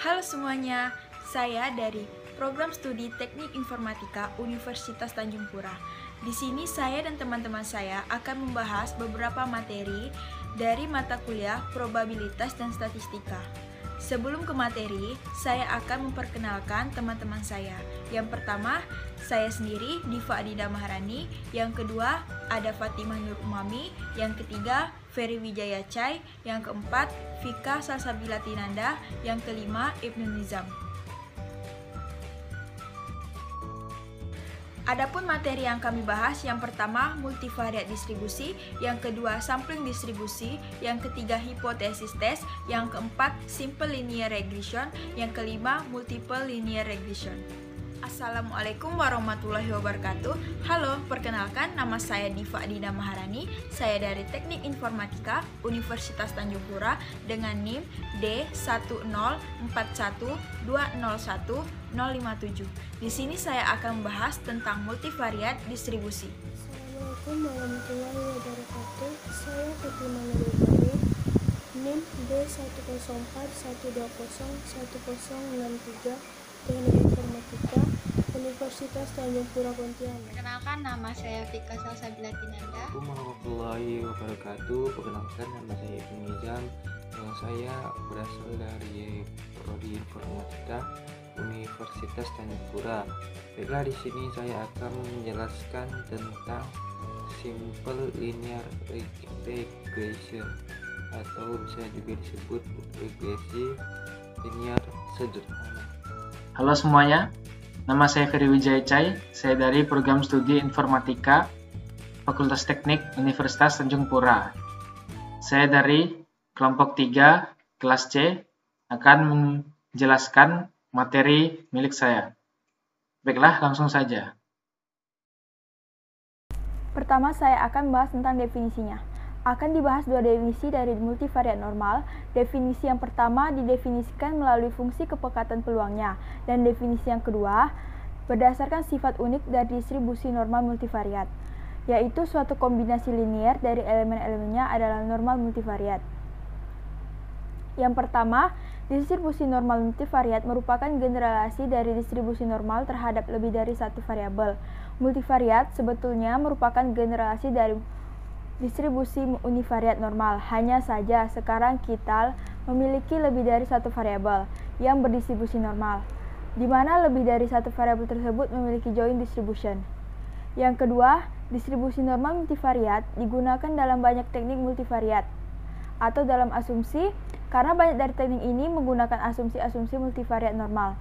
Halo semuanya, saya dari Program Studi Teknik Informatika Universitas Tanjung Pura. Di sini saya dan teman-teman saya akan membahas beberapa materi dari mata kuliah Probabilitas dan Statistika. Sebelum ke materi, saya akan memperkenalkan teman-teman saya. Yang pertama, saya sendiri, Diva Adinda Maharani. Yang kedua, ada Fatimah Nur Umami. Yang ketiga, Ferry Wijaya Chai. Yang keempat, Vika Salsabila Tinanda. Yang kelima, Ibnu Nizam. Adapun materi yang kami bahas, yang pertama multivariat distribusi, yang kedua sampling distribusi, yang ketiga hipotesis test, yang keempat simple linear regression, yang kelima multiple linear regression. Assalamualaikum warahmatullahi wabarakatuh. Halo, perkenalkan nama saya Diva Adinda Maharani. Saya dari Teknik Informatika Universitas Tanjung Pura dengan NIM D1041201-057. Di sini saya akan membahas tentang multivariat distribusi. Assalamualaikum warahmatullahi wabarakatuh. Saya Putri Manurubari, NIM D10412010063, Teknik Informatika Universitas Tanjung Pura Pontianak. Perkenalkan, nama saya Vika Salsabila Tinanda. Assalamualaikum warahmatullahi wabarakatuh. Perkenalkan, nama saya Ibnu Nizam. Saya berasal dari Prodi Informatika Universitas Tanjung Pura. Baiklah, di sini saya akan menjelaskan tentang simple linear regression atau bisa juga disebut regresi linear sederhana. Halo semuanya, nama saya Ferry Wijaya Chai. Saya dari Program Studi Informatika Fakultas Teknik Universitas Tanjung Pura. Saya dari kelompok 3, kelas C, akan menjelaskan materi milik saya. Baiklah, langsung saja. Pertama, saya akan membahas tentang definisinya. Akan dibahas dua definisi dari multivariat normal. Definisi yang pertama didefinisikan melalui fungsi kepekatan peluangnya, dan definisi yang kedua berdasarkan sifat unik dari distribusi normal multivariat, yaitu suatu kombinasi linier dari elemen-elemennya adalah normal multivariat. Yang pertama, distribusi normal multivariat merupakan generalisasi dari distribusi normal terhadap lebih dari satu variabel. Multivariat sebetulnya merupakan generalisasi dari distribusi univariat normal. Hanya saja sekarang kita memiliki lebih dari satu variabel yang berdistribusi normal, di mana lebih dari satu variabel tersebut memiliki joint distribution. Yang kedua, distribusi normal multivariat digunakan dalam banyak teknik multivariat atau dalam asumsi, karena banyak dari teknik ini menggunakan asumsi-asumsi multivariat normal.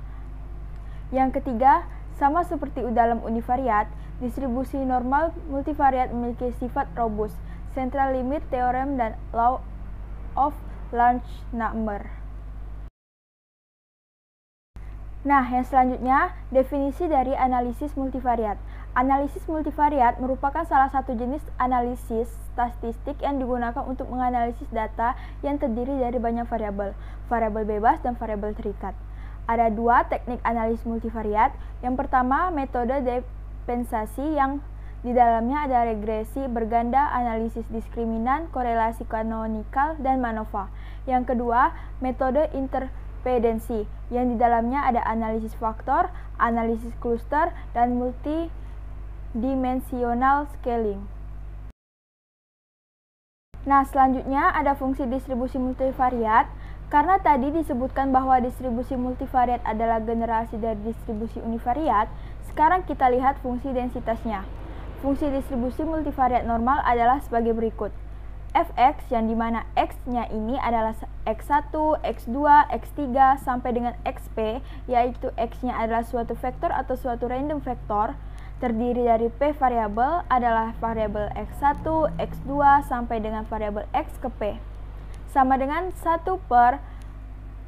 Yang ketiga, sama seperti dalam univariat, distribusi normal multivariat memiliki sifat robust, central limit theorem dan law of large number. Nah, yang selanjutnya, definisi dari analisis multivariat. Analisis multivariat merupakan salah satu jenis analisis statistik yang digunakan untuk menganalisis data yang terdiri dari banyak variabel, variabel bebas dan variabel terikat. Ada dua teknik analisis multivariat. Yang pertama, metode depensasi yang di dalamnya ada regresi berganda, analisis diskriminan, korelasi kanonikal, dan MANOVA. Yang kedua, metode interpedensi yang di dalamnya ada analisis faktor, analisis cluster, dan multidimensional scaling. Nah, selanjutnya ada fungsi distribusi multivariat. Karena tadi disebutkan bahwa distribusi multivariat adalah generasi dari distribusi univariat, sekarang kita lihat fungsi densitasnya. Fungsi distribusi multivariat normal adalah sebagai berikut. Fx yang dimana x-nya ini adalah x1, x2, x3 sampai dengan xp, yaitu x-nya adalah suatu vektor atau suatu random vektor, terdiri dari p variabel adalah variabel x1, x2 sampai dengan variabel x ke p. Sama dengan 1 per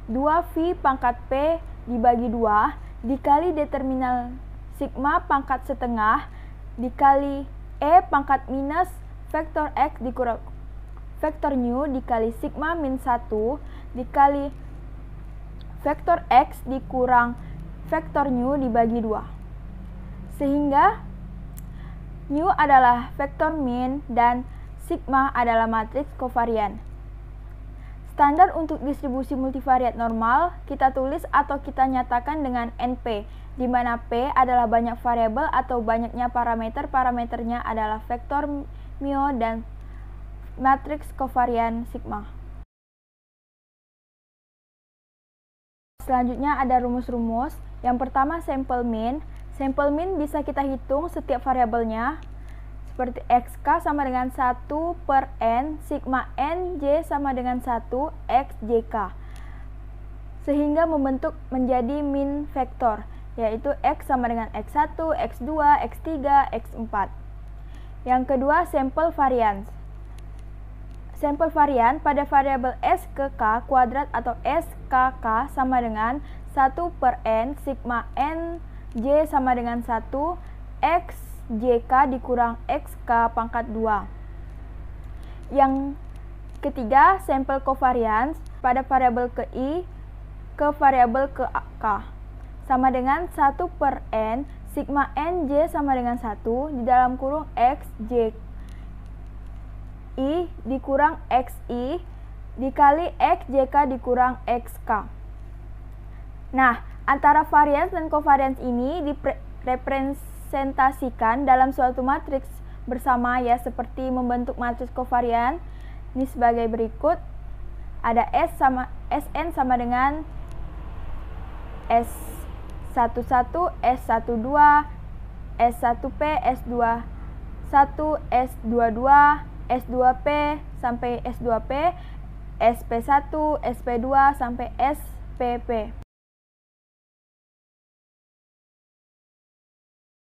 2V pangkat P dibagi 2 dikali determinal sigma pangkat setengah dikali E pangkat minus vektor X dikurang vektor nu dikali sigma min 1 dikali vektor X dikurang vektor nu dibagi 2. Sehingga nu adalah vektor min dan sigma adalah matriks kovarian. Standar untuk distribusi multivariat normal kita tulis atau kita nyatakan dengan NP, di mana P adalah banyak variabel atau banyaknya parameter, parameternya adalah vektor μ dan matriks kovarian sigma. Selanjutnya ada rumus-rumus. Yang pertama sampel mean. Sampel mean bisa kita hitung setiap variabelnya, seperti xk sama dengan 1 per n, sigma nj sama dengan 1 xjk, sehingga membentuk menjadi mean vektor, yaitu x sama dengan x1, x2, x3, x4. Yang kedua, sampel variance. Sampel varian pada variabel s ke k kuadrat atau skk sama dengan 1 per n, sigma nj sama dengan 1 xjk dikurang xk pangkat 2. Yang ketiga, sampel covariance pada variabel ke i ke variabel ke k sama dengan 1 per n, sigma nj sama dengan 1 di dalam kurung xj I dikurang xi dikali xjk dikurang xk. Nah, antara varians dan covariance ini direpresentasikan dalam suatu matriks bersama, ya, seperti membentuk matriks kovarian. Ini sebagai berikut. Ada Sn sama dengan S11, S12, S1P, S21, S22, S2P sampai S2P, SP1, SP2 sampai SPP.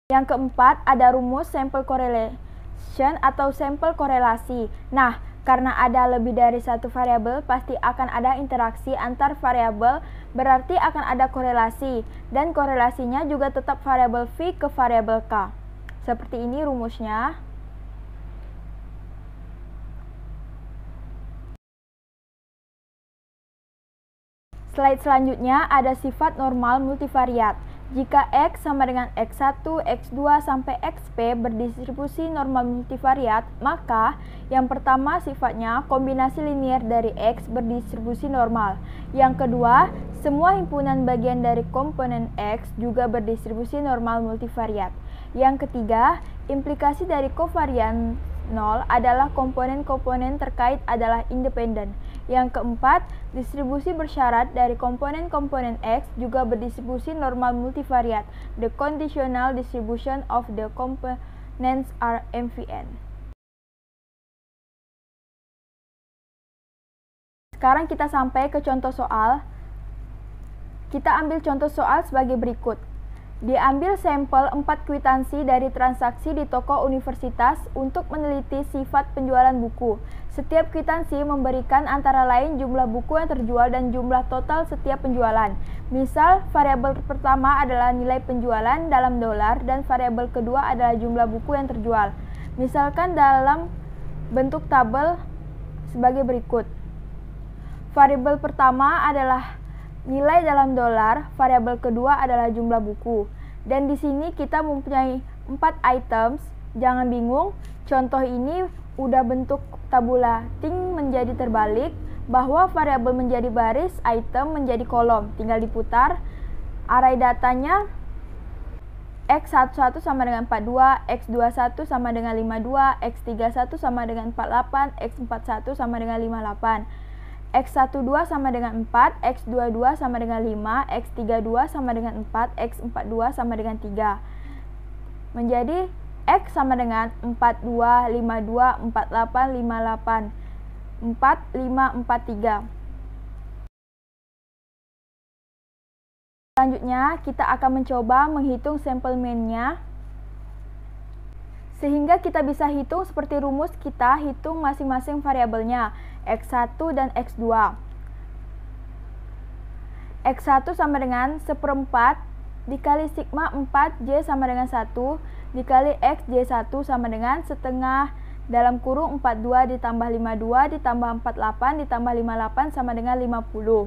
Yang keempat, ada rumus sample correlation atau sampel korelasi. Nah, karena ada lebih dari satu variabel, pasti akan ada interaksi antar variabel, berarti akan ada korelasi, dan korelasinya juga tetap variabel V ke variabel K. Seperti ini rumusnya. Slide selanjutnya ada sifat normal multivariat. Jika X sama dengan X1, X2 sampai XP berdistribusi normal multivariat, maka yang pertama sifatnya kombinasi linear dari X berdistribusi normal. Yang kedua, semua himpunan bagian dari komponen X juga berdistribusi normal multivariat. Yang ketiga, implikasi dari kovarian 0 adalah komponen-komponen terkait adalah independen. Yang keempat, distribusi bersyarat dari komponen-komponen X juga berdistribusi normal multivariat. The conditional distribution of the components are MVN. Sekarang kita sampai ke contoh soal. Kita ambil contoh soal sebagai berikut. Diambil sampel 4 kwitansi dari transaksi di toko universitas untuk meneliti sifat penjualan buku. Setiap kwitansi memberikan antara lain jumlah buku yang terjual dan jumlah total setiap penjualan. Misal, variabel pertama adalah nilai penjualan dalam dolar dan variabel kedua adalah jumlah buku yang terjual. Misalkan dalam bentuk tabel sebagai berikut. Variabel pertama adalah nilai dalam dolar, variabel kedua adalah jumlah buku. Dan di sini kita mempunyai 4 items. Jangan bingung, contoh ini udah bentuk tabulating menjadi terbalik, bahwa variabel menjadi baris, item menjadi kolom. Tinggal diputar. Array datanya X11 sama dengan 42, X21 sama dengan 52, X31 sama dengan 48, X41 sama dengan 58. X12 sama dengan 4, X22 sama dengan 5, X32 sama dengan 4, X42 sama dengan 3. Menjadi X sama dengan 42, 52, 48, 58, 4, 5, 4, 3. Selanjutnya, kita akan mencoba menghitung sampel mean-nya, sehingga kita bisa hitung seperti rumus kita hitung masing-masing variabelnya, X1 dan X2. X1 sama dengan 1/4 dikali sigma 4J sama dengan 1 dikali XJ1 sama dengan setengah dalam kurung 42 ditambah 52 ditambah 48 ditambah 58 sama dengan 50.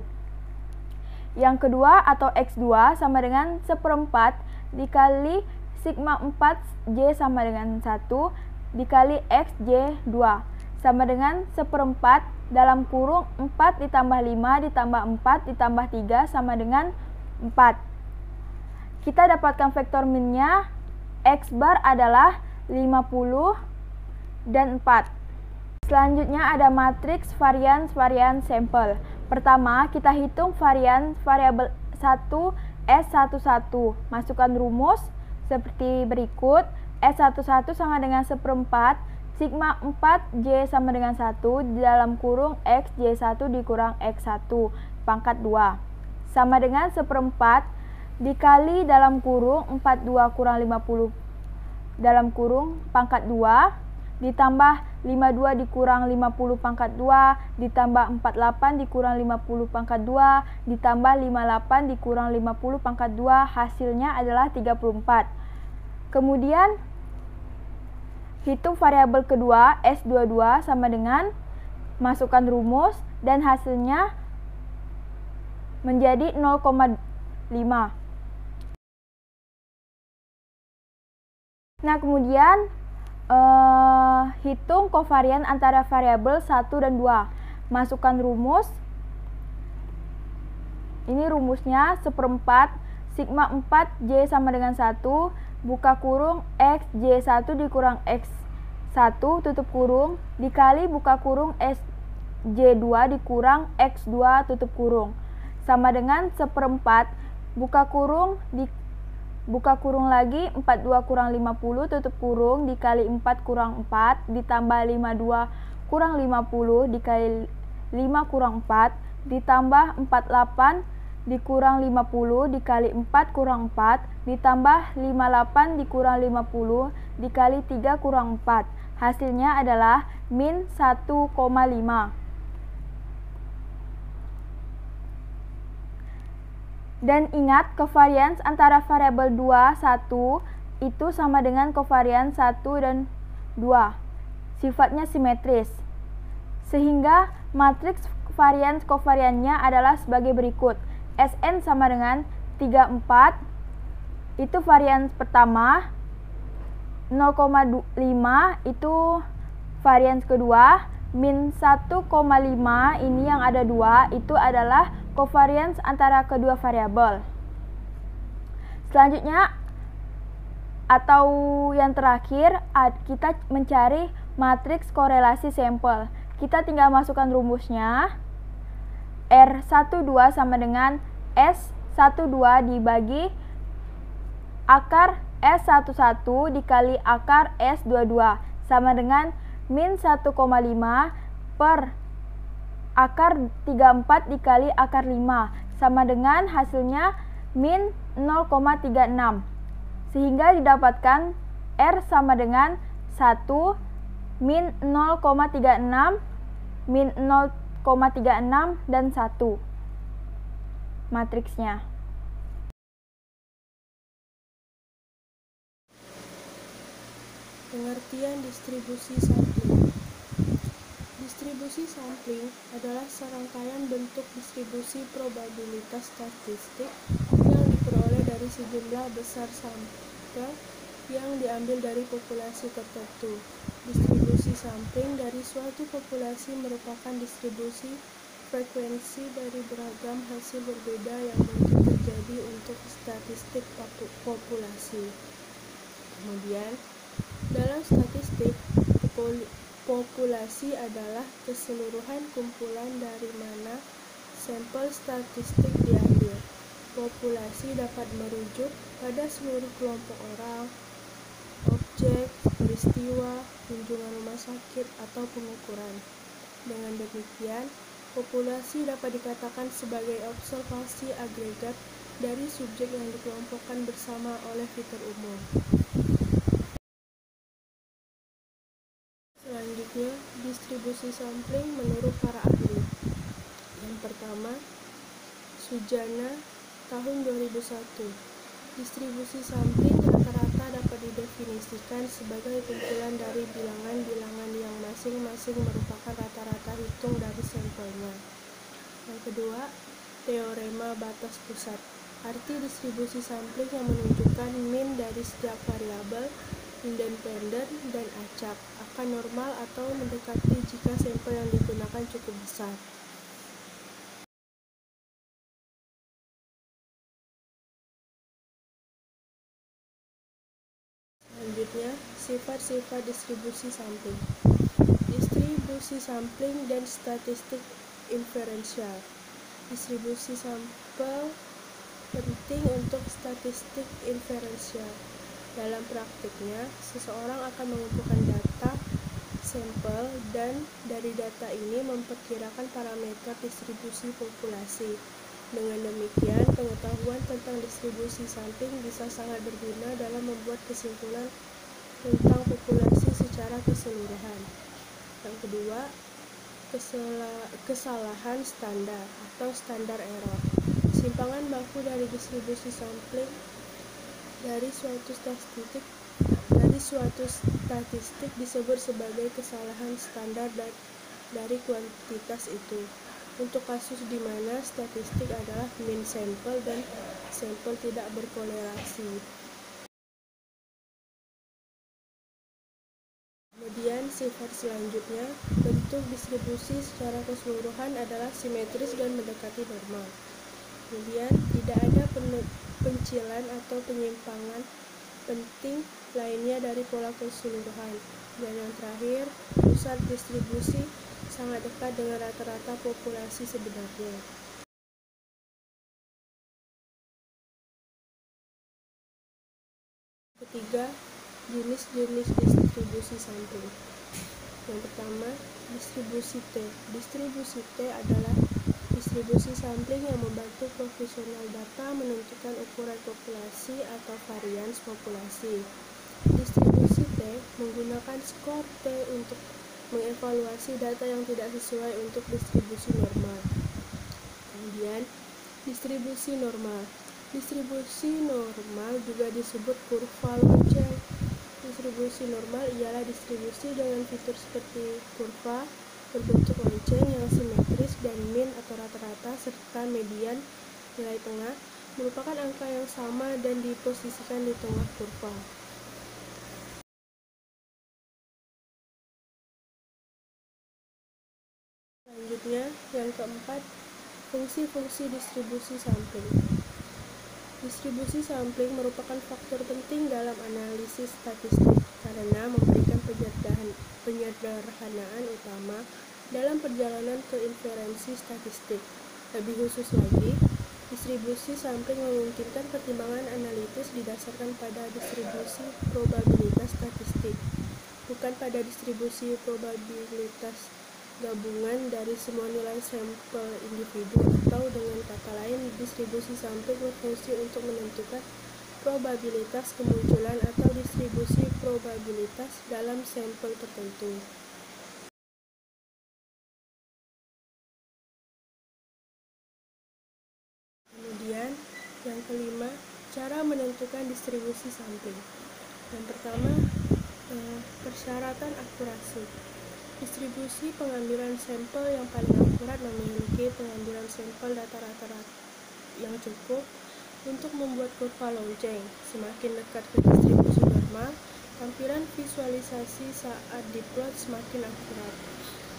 Yang kedua atau X2 sama dengan 1/4 dikali sigma 4J sama dengan 1 dikali XJ2 sama dengan 1/4 dalam kurung 4 ditambah 5 ditambah 4 ditambah 3 sama dengan 4. Kita dapatkan vektor minnya, X bar adalah 50 dan 4. Selanjutnya ada matriks varian sampel. Pertama, kita hitung variabel 1 S11. Masukkan rumus seperti berikut. S11 sama dengan 1/4 sigma 4J sama dengan 1 di dalam kurung X J1 dikurang X1 pangkat 2 sama dengan 1/4 dikali dalam kurung 42 kurang 50 dalam kurung pangkat 2 ditambah 52 dikurang 50 pangkat 2 ditambah 48 dikurang 50 pangkat 2 ditambah 58 dikurang 50 pangkat 2, hasilnya adalah 34. Kemudian hitung variabel kedua S22 sama dengan masukkan rumus dan hasilnya menjadi 0,5. Nah, kemudian hitung kovarian antara variabel 1 dan 2. Masukkan rumus. Ini rumusnya 1/4 sigma 4J sama dengan 1 buka kurung X J1 dikurang X1 tutup kurung dikali buka kurung S J2 dikurang X2 tutup kurung sama dengan 1/4 buka kurung lagi 42 kurang 50 tutup kurung dikali 4 kurang 4 ditambah 52 kurang 50 dikali 5 kurang 4 ditambah 48 dikurang 50 dikali 4 kurang 4 ditambah 58 dikurang 50 dikali 3 kurang 4. Hasilnya adalah min 1,5. Dan ingat, kovarians antara variabel 2, 1 itu sama dengan kovarians 1 dan 2. Sifatnya simetris. Sehingga matriks varians kovariannya adalah sebagai berikut. Sn sama dengan 34, itu varians pertama. 0,5 itu varians kedua. Min 1,5 ini yang ada 2 itu adalah kovarians antara kedua variabel. Selanjutnya atau yang terakhir kita mencari matriks korelasi sampel. Kita tinggal masukkan rumusnya. R12 sama dengan S12 dibagi akar S11 dikali akar S22 sama dengan min 1,5 per akar 34 dikali akar 5 sama dengan hasilnya min 0,36. Sehingga didapatkan R sama dengan 1 min 0,36 min 0,36 dan 1 matriksnya. Pengertian distribusi sampling. Distribusi sampling adalah serangkaian bentuk distribusi probabilitas statistik yang diperoleh dari sejumlah besar sampel yang diambil dari populasi tertentu. Distribusi sampling dari suatu populasi merupakan distribusi frekuensi dari beragam hasil berbeda yang mungkin terjadi untuk statistik populasi. Kemudian, dalam statistik, populasi adalah keseluruhan kumpulan dari mana sampel statistik diambil. Populasi dapat merujuk pada seluruh kelompok orang, objek, peristiwa, kunjungan rumah sakit, atau pengukuran. Dengan demikian, populasi dapat dikatakan sebagai observasi agregat dari subjek yang dikelompokkan bersama oleh fitur umum. Selanjutnya, distribusi sampling menurut para ahli. Yang pertama, Sujana, tahun 2001. Distribusi sampling rata-rata dapat didefinisikan sebagai kumpulan dari bilangan-bilangan yang masing-masing merupakan rata-rata hitung dari sampelnya. Yang kedua, teorema batas pusat. Arti distribusi sampling yang menunjukkan min dari setiap variabel independen, dan acak akan normal atau mendekati jika sampel yang digunakan cukup besar. Selanjutnya, sifat-sifat distribusi sampling. Distribusi sampling dan statistik inferensial. Distribusi sampel penting untuk statistik inferensial. Dalam praktiknya, seseorang akan mengumpulkan data sampel dan dari data ini memperkirakan parameter distribusi populasi. Dengan demikian, pengetahuan tentang distribusi sampling bisa sangat berguna dalam membuat kesimpulan tentang populasi secara keseluruhan. Yang kedua, kesalahan standar atau standar error. Simpangan baku dari distribusi sampling dari suatu statistik disebut sebagai kesalahan standar dari kuantitas itu. Untuk kasus di mana statistik adalah mean sampel dan sampel tidak berkorelasi. Kemudian sifat selanjutnya, bentuk distribusi secara keseluruhan adalah simetris dan mendekati normal. Kemudian tidak ada pencilan atau penyimpangan penting lainnya dari pola keseluruhan. Dan yang terakhir, pusat distribusi sangat dekat dengan rata-rata populasi sebenarnya. Ketiga, jenis-jenis distribusi sampling. Yang pertama, distribusi T. Distribusi T adalah distribusi sampling yang membantu profesional data menentukan ukuran populasi atau varians populasi. Distribusi T menggunakan skor T untuk mengevaluasi data yang tidak sesuai untuk distribusi normal. Kemudian, distribusi normal. Distribusi normal juga disebut kurva lonceng. Distribusi normal ialah distribusi dengan fitur seperti kurva berbentuk lonceng yang simetris dan mean atau rata-rata serta median nilai tengah merupakan angka yang sama dan diposisikan di tengah kurva. Selanjutnya, yang keempat, fungsi-fungsi distribusi sampling. Distribusi sampling merupakan faktor penting dalam analisis statistik karena memberikan penyederhanaan utama dalam perjalanan ke inferensi statistik. Lebih khusus lagi, distribusi sampling memungkinkan pertimbangan analitis didasarkan pada distribusi probabilitas statistik, bukan pada distribusi probabilitas gabungan dari semua nilai sampel individu, atau dengan kata lain, distribusi sampling berfungsi untuk menentukan probabilitas kemunculan atau distribusi probabilitas dalam sampel tertentu. Kemudian, yang kelima, cara menentukan distribusi sampling. Yang pertama, persyaratan akurasi. Distribusi pengambilan sampel yang paling akurat memiliki pengambilan sampel data rata-rata yang cukup untuk membuat kurva lonceng. Semakin dekat ke distribusi normal, tampilan visualisasi saat diplot semakin akurat.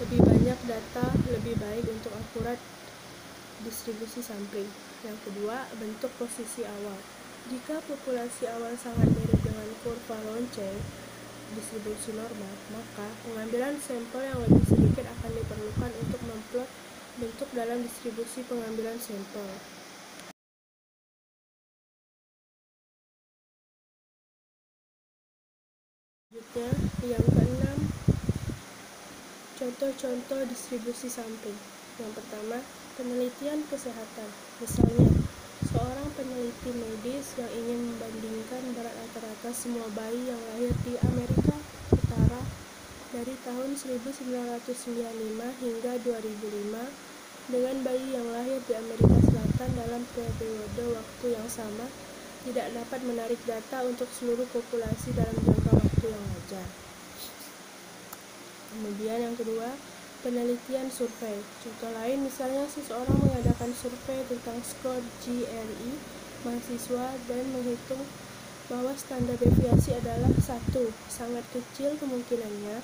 Lebih banyak data, lebih baik untuk akurat distribusi sampling. Yang kedua, bentuk posisi awal. Jika populasi awal sangat mirip dengan kurva lonceng distribusi normal, maka pengambilan sampel yang lebih sedikit akan diperlukan untuk memplot bentuk dalam distribusi pengambilan sampel. Selanjutnya, yang keenam, contoh-contoh distribusi sampling. Yang pertama, penelitian kesehatan. Misalnya, seorang peneliti medis yang ingin membandingkan berat rata-rata semua bayi yang lahir di Amerika Utara dari tahun 1995 hingga 2005 dengan bayi yang lahir di Amerika Selatan dalam periode waktu yang sama, tidak dapat menarik data untuk seluruh populasi dalam jangka waktu yang wajar. Kemudian yang kedua, penelitian survei. Contoh lain misalnya seseorang mengadakan survei tentang skor GRE mahasiswa dan menghitung bahwa standar deviasi adalah 1. Sangat kecil kemungkinannya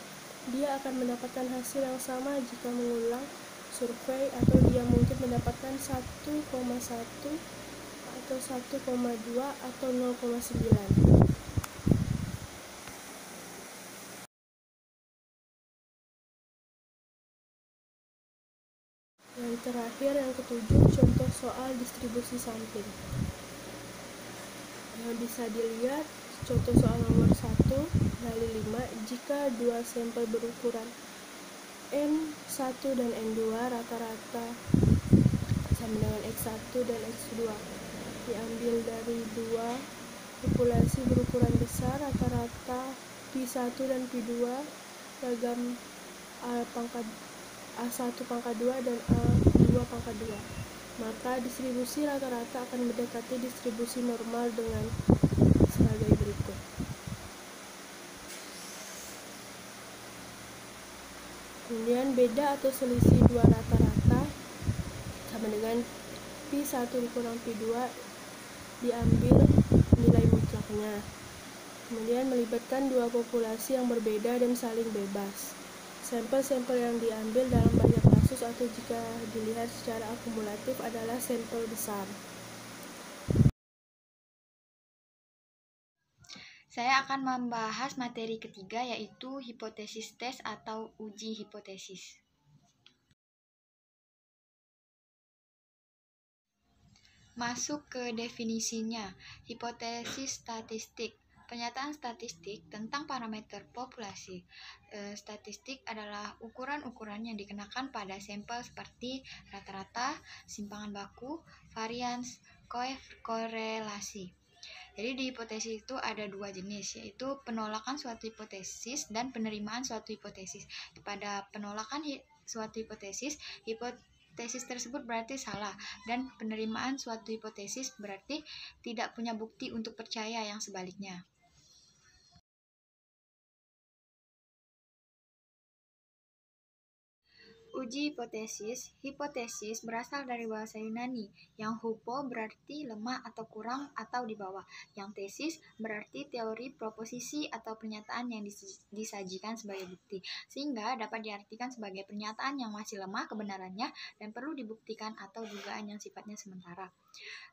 dia akan mendapatkan hasil yang sama jika mengulang survei, atau dia mungkin mendapatkan 1,1 atau 1,2 atau 0,9. Yang terakhir, yang ketujuh, contoh soal distribusi sampling. Bisa dilihat contoh soal nomor 1 dari 5, jika dua sampel berukuran N1 dan N2 rata-rata sama dengan X1 dan X2 diambil dari dua populasi berukuran besar rata-rata P1 dan P2 ragam A1 pangkat 2 dan A2 pangkat 2, maka distribusi rata-rata akan mendekati distribusi normal dengan sebagai berikut. Kemudian beda atau selisih dua rata-rata sama dengan P1 dikurang P2 diambil nilai mutlaknya. Kemudian melibatkan dua populasi yang berbeda dan saling bebas. Sampel-sampel yang diambil dalam banyak kasus atau jika dilihat secara akumulatif adalah sampel besar. Saya akan membahas materi ketiga, yaitu hipotesis tes atau uji hipotesis. Masuk ke definisinya. Hipotesis statistik. Pernyataan statistik tentang parameter populasi. Statistik adalah ukuran-ukuran yang dikenakan pada sampel seperti rata-rata, simpangan baku, varians, korelasi. Jadi di hipotesis itu ada dua jenis, yaitu penolakan suatu hipotesis dan penerimaan suatu hipotesis. Pada penolakan suatu hipotesis tersebut berarti salah, dan penerimaan suatu hipotesis berarti tidak punya bukti untuk percaya yang sebaliknya. Uji hipotesis. Hipotesis berasal dari bahasa Yunani, yang hupo berarti lemah atau kurang atau di bawah, yang tesis berarti teori, proposisi, atau pernyataan yang disajikan sebagai bukti, sehingga dapat diartikan sebagai pernyataan yang masih lemah kebenarannya dan perlu dibuktikan atau dugaan yang sifatnya sementara.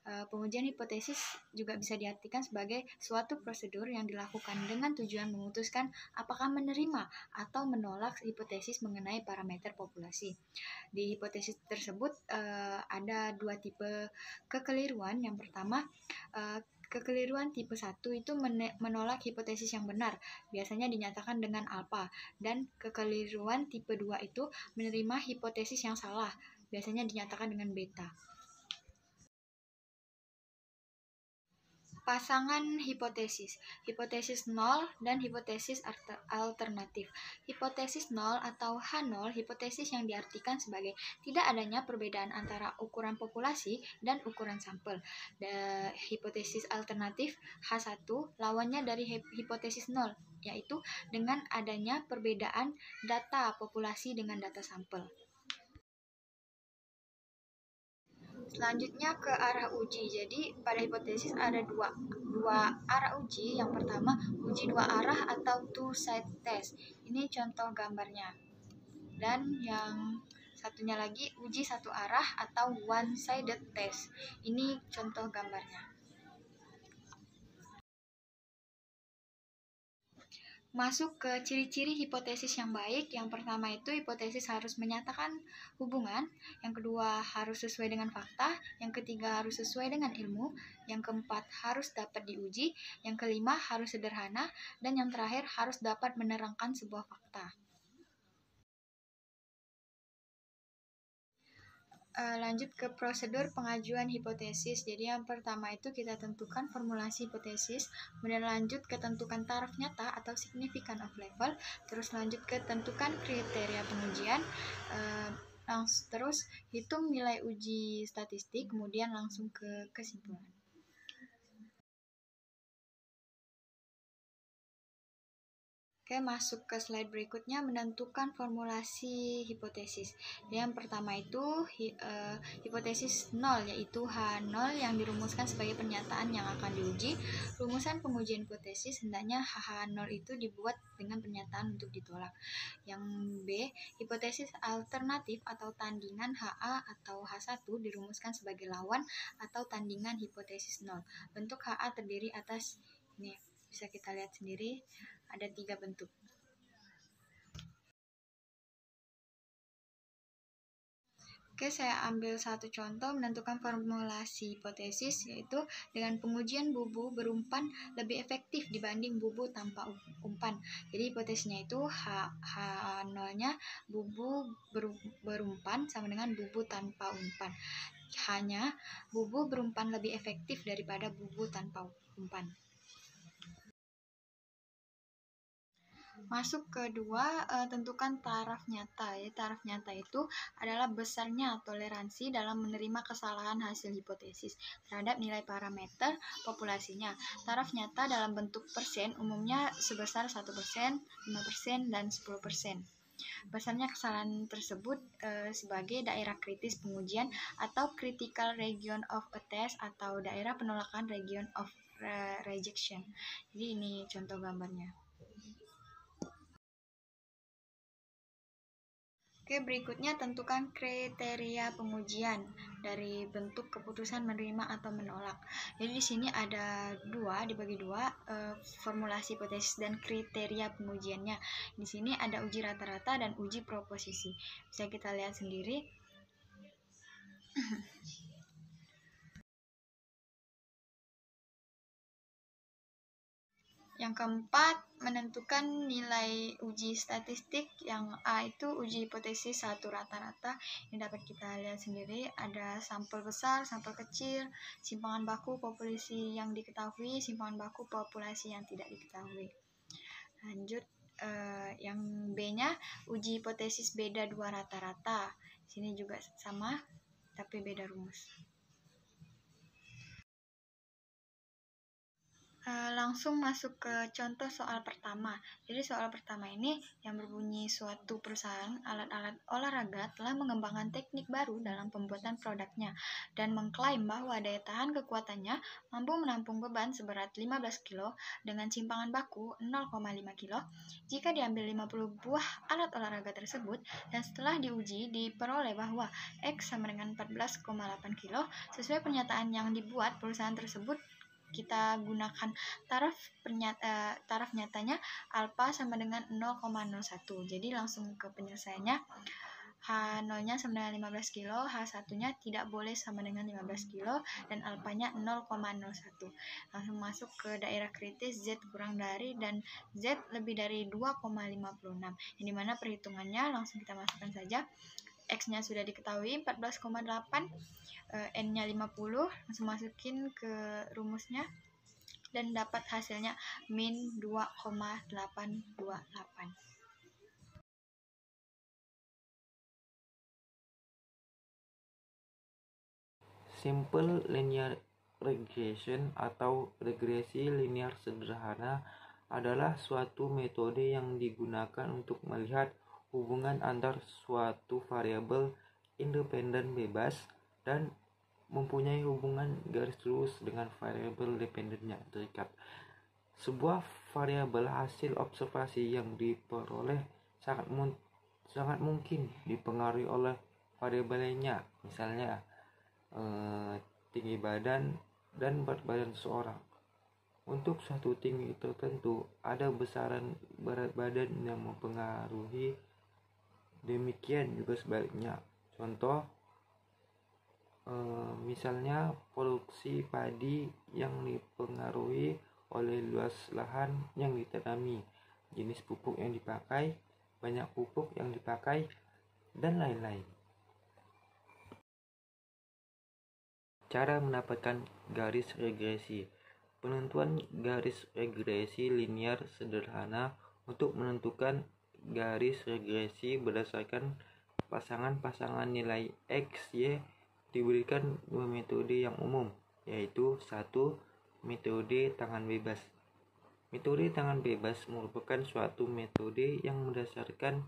Pengujian hipotesis juga bisa diartikan sebagai suatu prosedur yang dilakukan dengan tujuan memutuskan apakah menerima atau menolak hipotesis mengenai parameter populasi. Di hipotesis tersebut ada dua tipe kekeliruan. Yang pertama, kekeliruan tipe 1 itu menolak hipotesis yang benar, biasanya dinyatakan dengan alfa, dan kekeliruan tipe 2 itu menerima hipotesis yang salah, biasanya dinyatakan dengan beta. Pasangan hipotesis, hipotesis nol dan hipotesis alternatif. Hipotesis nol atau H0, hipotesis yang diartikan sebagai tidak adanya perbedaan antara ukuran populasi dan ukuran sampel. Hipotesis alternatif H1, lawannya dari hipotesis nol, yaitu dengan adanya perbedaan data populasi dengan data sampel. Selanjutnya ke arah uji. Jadi pada hipotesis ada dua arah uji. Yang pertama, uji dua arah atau two-side test. Ini contoh gambarnya. Dan yang satunya lagi uji satu arah atau one-sided test. Ini contoh gambarnya. Masuk ke ciri-ciri hipotesis yang baik. Yang pertama itu hipotesis harus menyatakan hubungan, yang kedua harus sesuai dengan fakta, yang ketiga harus sesuai dengan ilmu, yang keempat harus dapat diuji, yang kelima harus sederhana, dan yang terakhir harus dapat menerangkan sebuah fakta. Lanjut ke prosedur pengajuan hipotesis. Jadi yang pertama itu kita tentukan formulasi hipotesis, kemudian lanjut ke tentukan taraf nyata atau significant of level, terus lanjut ke tentukan kriteria pengujian, terus hitung nilai uji statistik, kemudian langsung ke kesimpulan. Oke, masuk ke slide berikutnya, menentukan formulasi hipotesis. Yang pertama itu hipotesis 0, yaitu H0 yang dirumuskan sebagai pernyataan yang akan diuji. Rumusan pengujian hipotesis hendaknya H0 itu dibuat dengan pernyataan untuk ditolak. Yang B, hipotesis alternatif atau tandingan HA atau H1 dirumuskan sebagai lawan atau tandingan hipotesis 0. Bentuk HA terdiri atas, ini bisa kita lihat sendiri, ada 3 bentuk. Oke, saya ambil satu contoh menentukan formulasi hipotesis, yaitu dengan pengujian bubu berumpan lebih efektif dibanding bubu tanpa umpan. Jadi hipotesisnya itu H0-nya bubu berumpan sama dengan bubu tanpa umpan. Hanya bubu berumpan lebih efektif daripada bubu tanpa umpan. Masuk kedua, tentukan taraf nyata. Ya, taraf nyata itu adalah besarnya toleransi dalam menerima kesalahan hasil hipotesis terhadap nilai parameter populasinya. Taraf nyata dalam bentuk persen umumnya sebesar 1%, 5%, dan 10%. Besarnya kesalahan tersebut sebagai daerah kritis pengujian atau critical region of a test atau daerah penolakan region of rejection. Jadi ini contoh gambarnya. Oke, berikutnya tentukan kriteria pengujian dari bentuk keputusan menerima atau menolak. Jadi di sini ada dibagi dua, formulasi hipotesis dan kriteria pengujiannya. Di sini ada uji rata-rata dan uji proposisi. Bisa kita lihat sendiri. Yang keempat, menentukan nilai uji statistik. Yang A itu uji hipotesis satu rata-rata. Ini dapat kita lihat sendiri, ada sampel besar, sampel kecil, simpangan baku populasi yang diketahui, simpangan baku populasi yang tidak diketahui. Lanjut, yang B-nya uji hipotesis beda dua rata-rata. Sini juga sama, tapi beda rumus. Langsung masuk ke contoh soal pertama. Jadi soal pertama ini yang berbunyi, suatu perusahaan alat-alat olahraga telah mengembangkan teknik baru dalam pembuatan produknya dan mengklaim bahwa daya tahan kekuatannya mampu menampung beban seberat 15 kg dengan simpangan baku 0,5 kg jika diambil 50 buah alat olahraga tersebut, dan setelah diuji diperoleh bahwa X sama dengan 14,8 kg. Sesuai pernyataan yang dibuat perusahaan tersebut, kita gunakan taraf nyatanya alfa sama dengan 0,01. Jadi langsung ke penyelesaiannya. H0-nya sama dengan 15 kg, H1-nya tidak boleh sama dengan 15 kg, dan alfanya 0,01. Langsung masuk ke daerah kritis, Z kurang dari dan Z lebih dari 2,56. Yang dimana perhitungannya langsung kita masukkan saja. X-nya sudah diketahui 14,8, N-nya 50, langsung masukin ke rumusnya dan dapat hasilnya min 2,828. Simple linear regression atau regresi linear sederhana adalah suatu metode yang digunakan untuk melihat hubungan antar suatu variabel independen bebas dan mempunyai hubungan garis lurus dengan variabel dependennya terikat. Sebuah variabel hasil observasi yang diperoleh sangat mungkin dipengaruhi oleh variabel lainnya, misalnya tinggi badan dan berat badan seseorang. Untuk suatu tinggi tertentu, ada besaran berat badan yang mempengaruhi, demikian juga sebaliknya. Contoh, misalnya produksi padi yang dipengaruhi oleh luas lahan yang ditanami, jenis pupuk yang dipakai, banyak pupuk yang dipakai, dan lain-lain. Cara mendapatkan garis regresi. Penentuan garis regresi linear sederhana. Untuk menentukan garis regresi berdasarkan pasangan-pasangan nilai X, Y, diberikan dua metode yang umum, yaitu 1. Metode tangan bebas. Metode tangan bebas merupakan suatu metode yang berdasarkan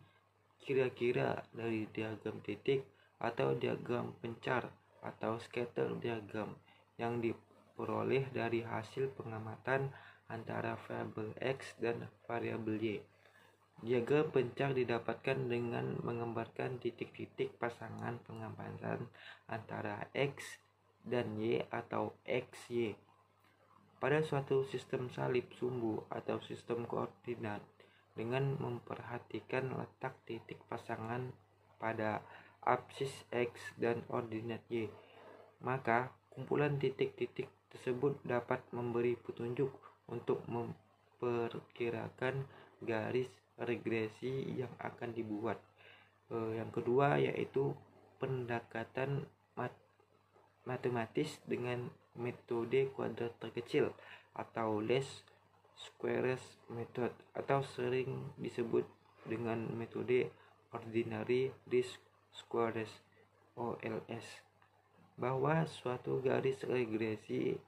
kira-kira dari diagram titik atau diagram pencar atau scatter diagram yang diperoleh dari hasil pengamatan antara variabel X dan variabel Y. Diagram pencar didapatkan dengan menggambarkan titik-titik pasangan pengamatan antara X dan Y atau XY. Pada suatu sistem salib sumbu atau sistem koordinat, dengan memperhatikan letak titik pasangan pada absis X dan ordinat Y, maka kumpulan titik-titik tersebut dapat memberi petunjuk untuk memperkirakan garis regresi yang akan dibuat. Yang kedua yaitu pendekatan matematis dengan metode kuadrat terkecil atau least squares method, atau sering disebut dengan metode ordinary least squares OLS, bahwa suatu garis regresi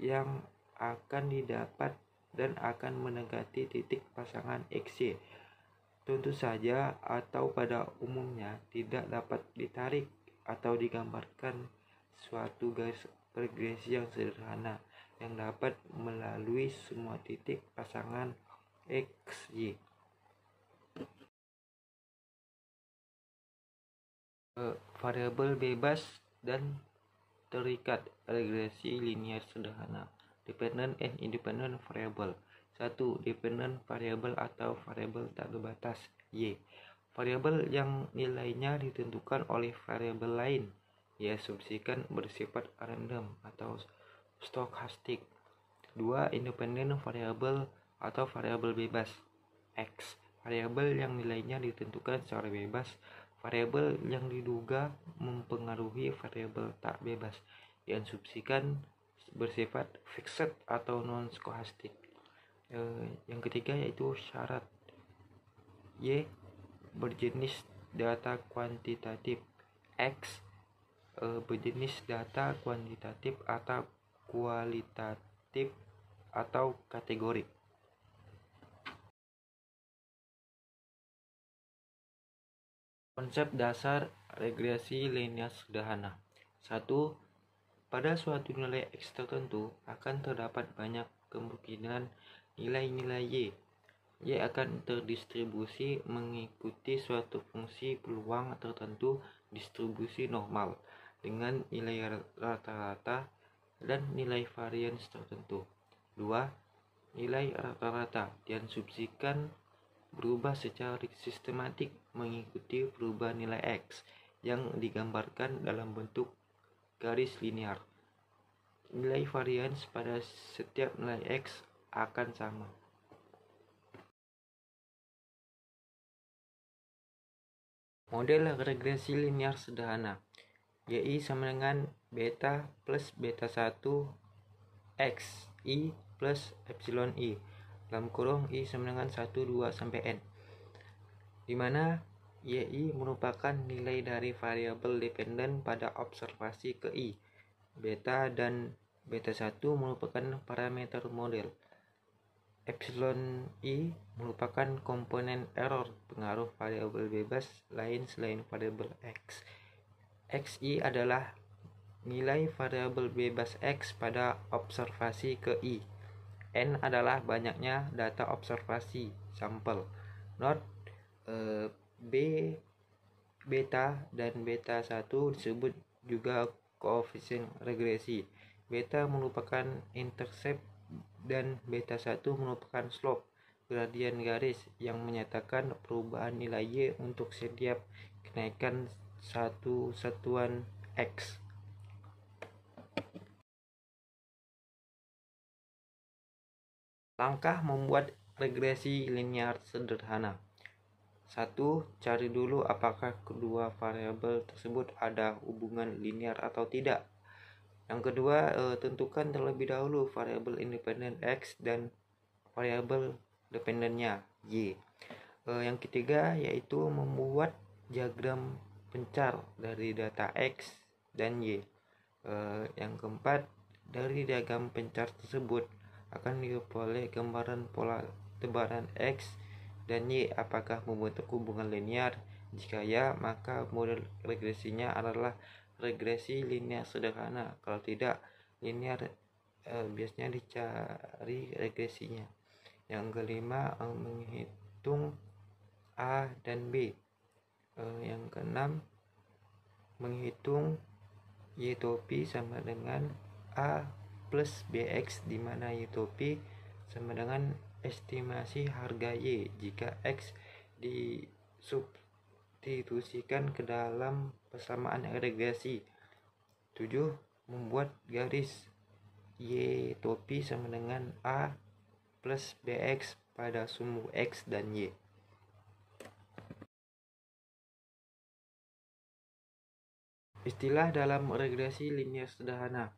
yang akan didapat dan akan mendekati titik pasangan XY tentu saja atau pada umumnya tidak dapat ditarik atau digambarkan suatu garis regresi yang sederhana yang dapat melalui semua titik pasangan XY. Variabel bebas dan terikat regresi linear sederhana. Dependent and independent variable. 1. Dependent variable atau variabel tak terbatas Y. Variabel yang nilainya ditentukan oleh variabel lain, diasumsikan bersifat random atau stokastik. 2. Independent variable atau variabel bebas X. Variabel yang nilainya ditentukan secara bebas, variabel yang diduga mempengaruhi variabel tak bebas, diasumsikan bersifat fixed atau non-skolastik. Yang ketiga yaitu syarat Y berjenis data kuantitatif, X berjenis data kuantitatif atau kualitatif atau kategorik. Konsep dasar regresi linear sederhana. 1. Pada suatu nilai X tertentu akan terdapat banyak kemungkinan nilai-nilai Y. Y akan terdistribusi mengikuti suatu fungsi peluang tertentu distribusi normal dengan nilai rata-rata dan nilai varians tertentu. 2. Nilai rata-rata diasumsikan berubah secara sistematik mengikuti perubahan nilai X yang digambarkan dalam bentuk garis linear. Nilai varians pada setiap nilai X akan sama. Model regresi linear sederhana. Y sama dengan beta plus beta 1 X I plus epsilon I dalam kurung I sama dengan 1, 2, sampai N, di mana Y merupakan nilai dari variabel dependen pada observasi ke I. Beta dan beta 1 merupakan parameter model. Epsilon I merupakan komponen error pengaruh variabel bebas lain selain variabel X. XI adalah nilai variabel bebas X pada observasi ke I. N adalah banyaknya data observasi sampel. Note, beta dan beta 1 disebut juga koefisien regresi. Beta merupakan intercept dan beta 1 merupakan slope, gradien garis yang menyatakan perubahan nilai Y untuk setiap kenaikan satu satuan X. Langkah membuat regresi linear sederhana. 1. Cari dulu apakah kedua variabel tersebut ada hubungan linear atau tidak. Yang kedua, tentukan terlebih dahulu variabel independen X dan variabel dependennya Y. Yang ketiga yaitu membuat diagram pencar dari data X dan Y. Yang keempat, dari diagram pencar tersebut akan diperoleh gambaran pola tebaran X dan Y apakah membentuk hubungan linear. Jika ya, maka model regresinya adalah regresi linear sederhana. Kalau tidak linear, biasanya dicari regresinya. Yang kelima, menghitung A dan B. Yang keenam, menghitung Y topi sama dengan A plus BX, di mana Y topi sama dengan estimasi harga Y jika X disubstitusikan ke dalam persamaan regresi. 7. Membuat garis Y topi sama dengan A plus BX pada sumbu X dan Y. Istilah dalam regresi linear sederhana.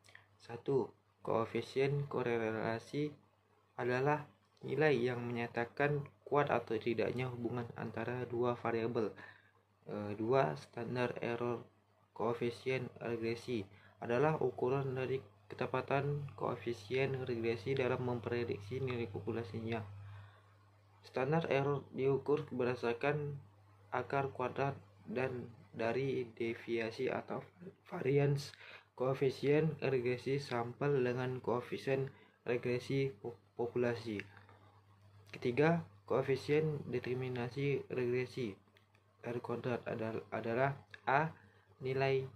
1. Koefisien korelasi adalah nilai yang menyatakan kuat atau tidaknya hubungan antara dua variabel. 2. Standar error koefisien regresi adalah ukuran dari ketepatan koefisien regresi dalam memprediksi nilai populasinya. Standar error diukur berdasarkan akar kuadrat dan dari deviasi atau varians koefisien regresi sampel dengan koefisien regresi populasi. Ketiga, koefisien determinasi regresi R kuadrat adalah A, nilai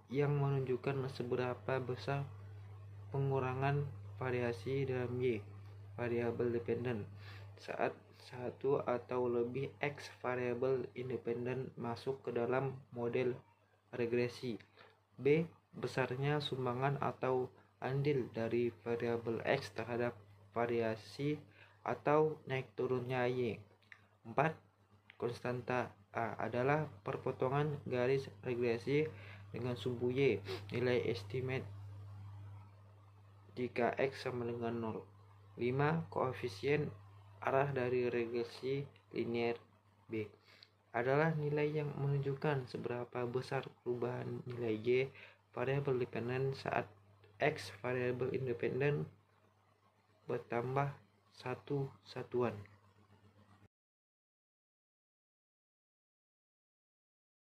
yang menunjukkan seberapa besar pengurangan variasi dalam Y, variabel dependen, saat satu atau lebih X variabel independen masuk ke dalam model regresi. B, besarnya sumbangan atau andil dari variabel X terhadap variasi atau naik turunnya Y. 4. Konstanta A adalah perpotongan garis regresi dengan sumbu Y, nilai estimate jika X sama dengan 0. 5. Koefisien arah dari regresi linear B adalah nilai yang menunjukkan seberapa besar perubahan nilai Y variabel dependen saat X variabel independen bertambah satu satuan.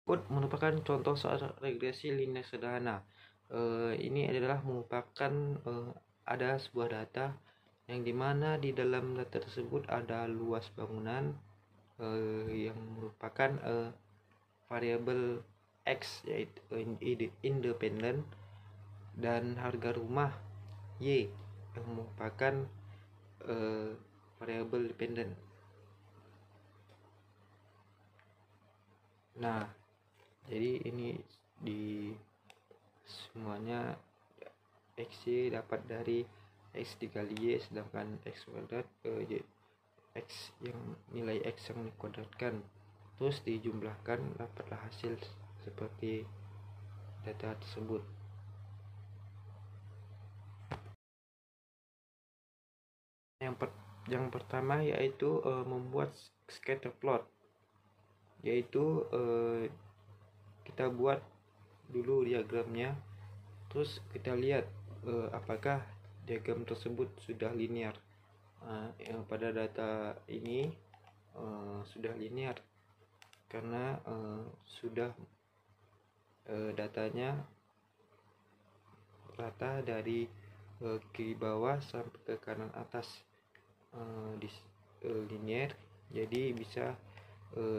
Berikut merupakan contoh soal regresi linear sederhana. Ini adalah merupakan ada sebuah data yang dimana di dalam data tersebut ada luas bangunan yang merupakan variabel X yaitu independen, dan harga rumah Y yang merupakan variabel dependen. Nah, jadi ini di semuanya X-Y dapat dari X dikali Y, sedangkan X kuadrat X yang nilai X yang dikuadratkan, terus dijumlahkan dapatlah hasil seperti data tersebut. Yang pertama yaitu membuat scatter plot, yaitu kita buat dulu diagramnya, terus kita lihat apakah diagram tersebut sudah linear. Pada data ini sudah linear karena sudah datanya rata dari kiri bawah sampai ke kanan atas linear, jadi bisa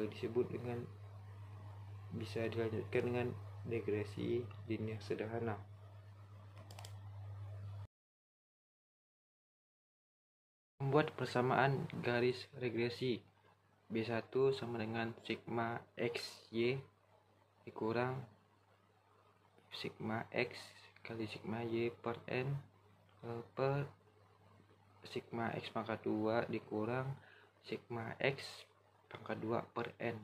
disebut dengan, bisa dilanjutkan dengan regresi linear sederhana. Membuat persamaan garis regresi. B1 sama dengan sigma XY dikurang sigma X kali sigma Y per N per sigma X pangkat 2 dikurang sigma X pangkat 2 per N.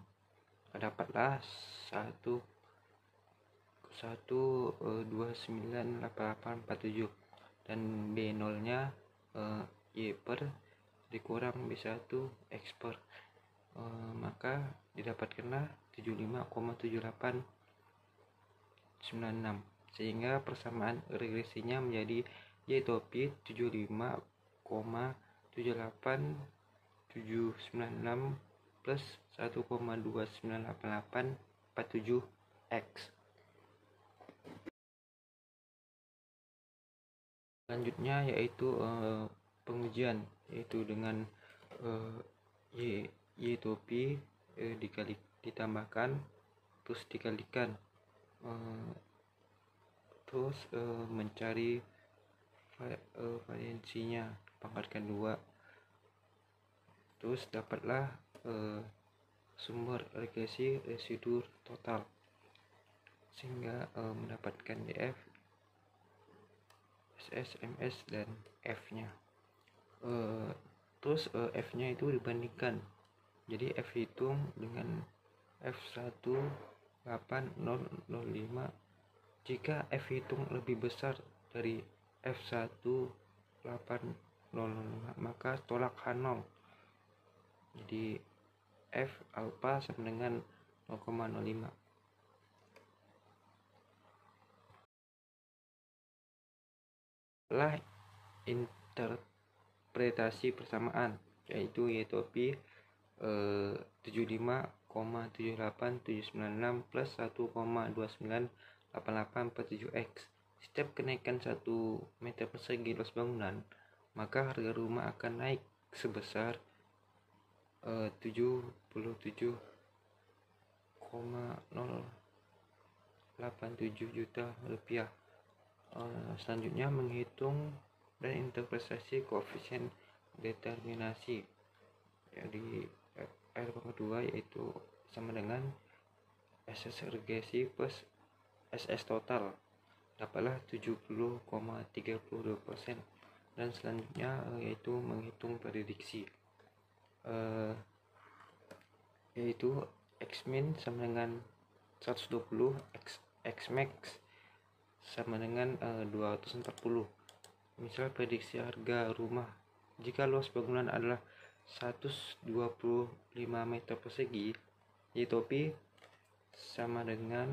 Dapatlah 1,298847 dan B0 nya Y per dikurang B1 X per, maka didapatkanlah 75,7896, sehingga persamaan regresinya menjadi Y topi 75 1,78796 plus 1,298847X. Selanjutnya yaitu pengujian, yaitu dengan y topi ditambahkan terus dikalikan, terus mencari variansinya, pangkatkan 2, terus dapatlah sumber regresi residu total, sehingga mendapatkan DF, SS, MS, dan F-nya. Terus F-nya itu dibandingkan, jadi F hitung dengan F18005. Jika F hitung lebih besar dari F18005, maka tolak H0. Jadi F alpha sama dengan 0,05. Setelah interpretasi persamaan, yaitu Y topi 75,78796 plus 1,298847X. Setiap kenaikan 1 meter persegi luas bangunan, maka harga rumah akan naik sebesar 77,087 juta rupiah. Selanjutnya menghitung dan interpretasi koefisien determinasi, jadi R kedua yaitu sama dengan SS regresi plus SS total, dapatlah 70,32%. Dan selanjutnya yaitu menghitung prediksi, yaitu X-min sama dengan 120, X-max sama dengan 240. Misal prediksi harga rumah, jika luas bangunan adalah 125 meter persegi, Y topi sama dengan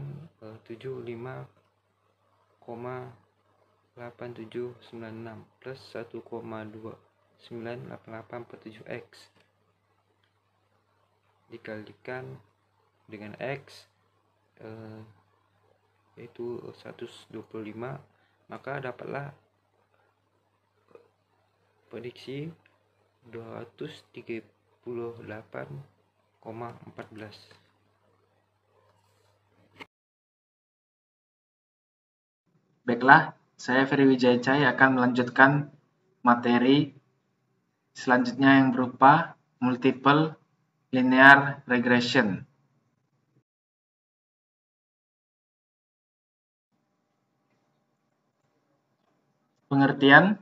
75,8796 plus 1,298847X dikalikan dengan X, yaitu 125, maka dapatlah prediksi 238,14. Baiklah, saya Ferry Wijaya akan melanjutkan materi selanjutnya yang berupa multiple linear regression. Pengertian,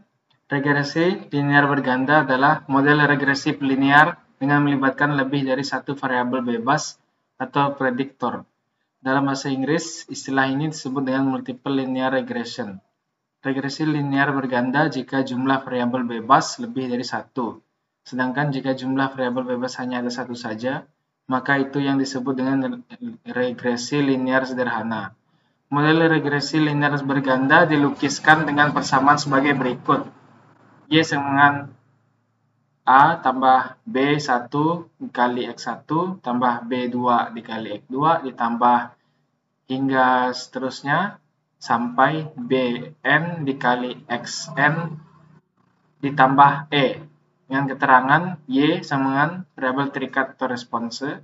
regresi linear berganda adalah model regresi linear dengan melibatkan lebih dari satu variabel bebas atau prediktor. Dalam bahasa Inggris, istilah ini disebut dengan multiple linear regression. Regresi linear berganda jika jumlah variabel bebas lebih dari satu. Sedangkan jika jumlah variabel bebas hanya ada satu saja, maka itu yang disebut dengan regresi linear sederhana. Model regresi linear berganda dilukiskan dengan persamaan sebagai berikut. Y sama dengan A tambah B1 dikali X1 tambah B2 dikali X2 ditambah hingga seterusnya sampai Bn dikali Xn ditambah E dengan keterangan Y sama dengan variabel terikat atau response,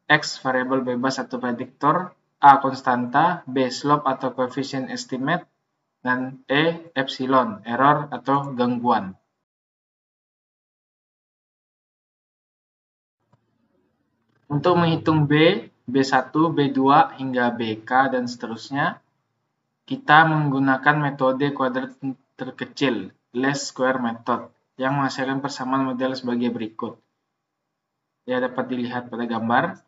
X variabel bebas atau prediktor, A konstanta, B slope atau coefficient estimate, dan E epsilon error atau gangguan. Untuk menghitung B, B1, B2 hingga BK dan seterusnya, kita menggunakan metode kuadrat terkecil, least square method, yang menghasilkan persamaan model sebagai berikut. Ya, dapat dilihat pada gambar.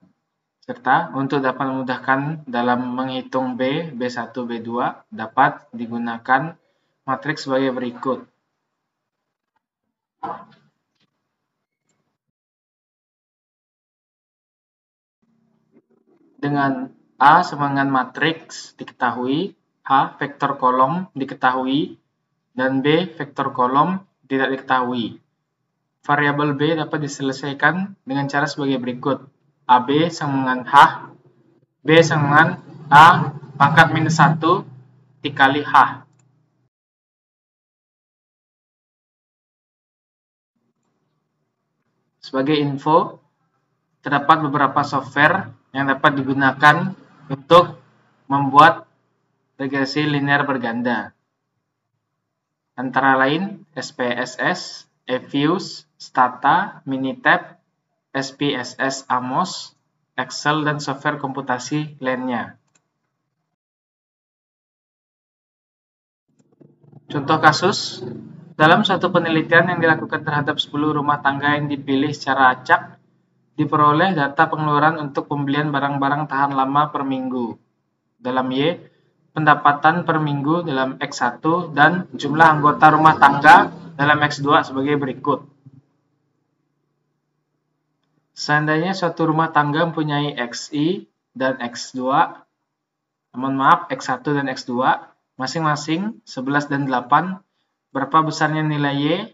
Serta untuk dapat memudahkan dalam menghitung B, B1, B2 dapat digunakan matriks sebagai berikut. Dengan A sama dengan matriks diketahui, H vektor kolom diketahui, dan B vektor kolom tidak diketahui. Variabel B dapat diselesaikan dengan cara sebagai berikut. AB sama dengan H, B sama dengan A pangkat minus 1 dikali H. Sebagai info, terdapat beberapa software yang dapat digunakan untuk membuat regresi linear berganda. Antara lain SPSS, eViews, Stata, Minitab, SPSS Amos, Excel, dan software komputasi lainnya. Contoh kasus, dalam suatu penelitian yang dilakukan terhadap 10 rumah tangga yang dipilih secara acak, diperoleh data pengeluaran untuk pembelian barang-barang tahan lama per minggu. Dalam Y, pendapatan per minggu dalam X1 dan jumlah anggota rumah tangga dalam X2 sebagai berikut. Seandainya suatu rumah tangga mempunyai XI dan X2, X1 dan X2, masing-masing 11 dan 8, berapa besarnya nilai Y?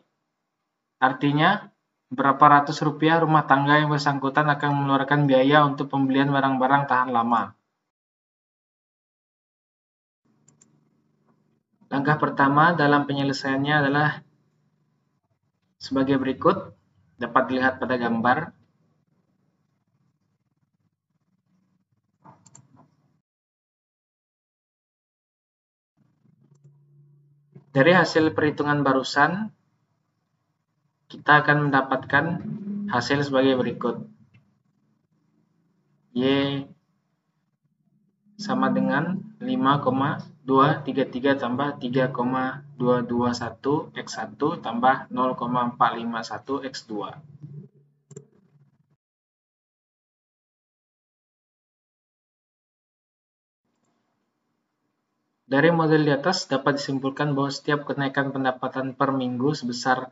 Artinya, berapa ratus rupiah rumah tangga yang bersangkutan akan mengeluarkan biaya untuk pembelian barang-barang tahan lama. Langkah pertama dalam penyelesaiannya adalah sebagai berikut, dapat dilihat pada gambar. Dari hasil perhitungan barusan, kita akan mendapatkan hasil sebagai berikut. Y sama dengan 5,233 tambah 3,221 X1 tambah 0,451 X2. Dari model di atas dapat disimpulkan bahwa setiap kenaikan pendapatan per minggu sebesar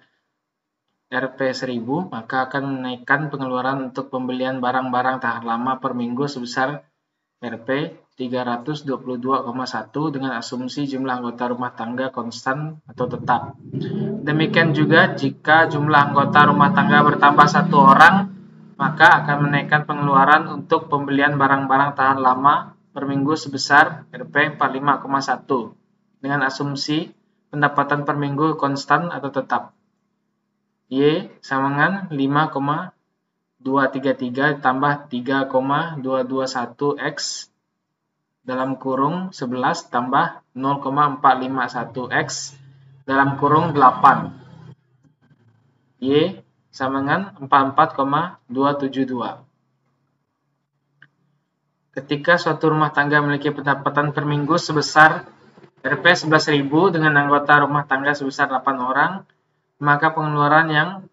Rp 1000, maka akan menaikkan pengeluaran untuk pembelian barang-barang tahan lama per minggu sebesar Rp 322,1 dengan asumsi jumlah anggota rumah tangga konstan atau tetap. Demikian juga jika jumlah anggota rumah tangga bertambah 1 orang, maka akan menaikkan pengeluaran untuk pembelian barang-barang tahan lama per minggu sebesar Rp 45,1 dengan asumsi pendapatan per minggu konstan atau tetap. Y sama dengan 5,233 tambah 3,221 X dalam kurung 11 tambah 0,451 X dalam kurung 8. Y sama dengan 44,272. Ketika suatu rumah tangga memiliki pendapatan per minggu sebesar Rp 11.000 dengan anggota rumah tangga sebesar 8 orang, maka pengeluaran yang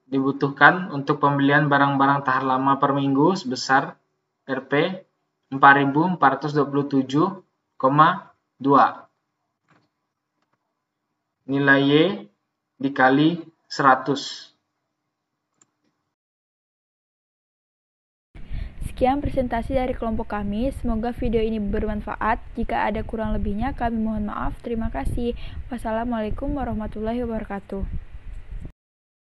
dibutuhkan untuk pembelian barang-barang tahan lama per minggu sebesar Rp 4.427,2. Nilai Y dikali 100. Sekian presentasi dari kelompok kami. Semoga video ini bermanfaat. Jika ada kurang lebihnya, kami mohon maaf. Terima kasih. Wassalamualaikum warahmatullahi wabarakatuh.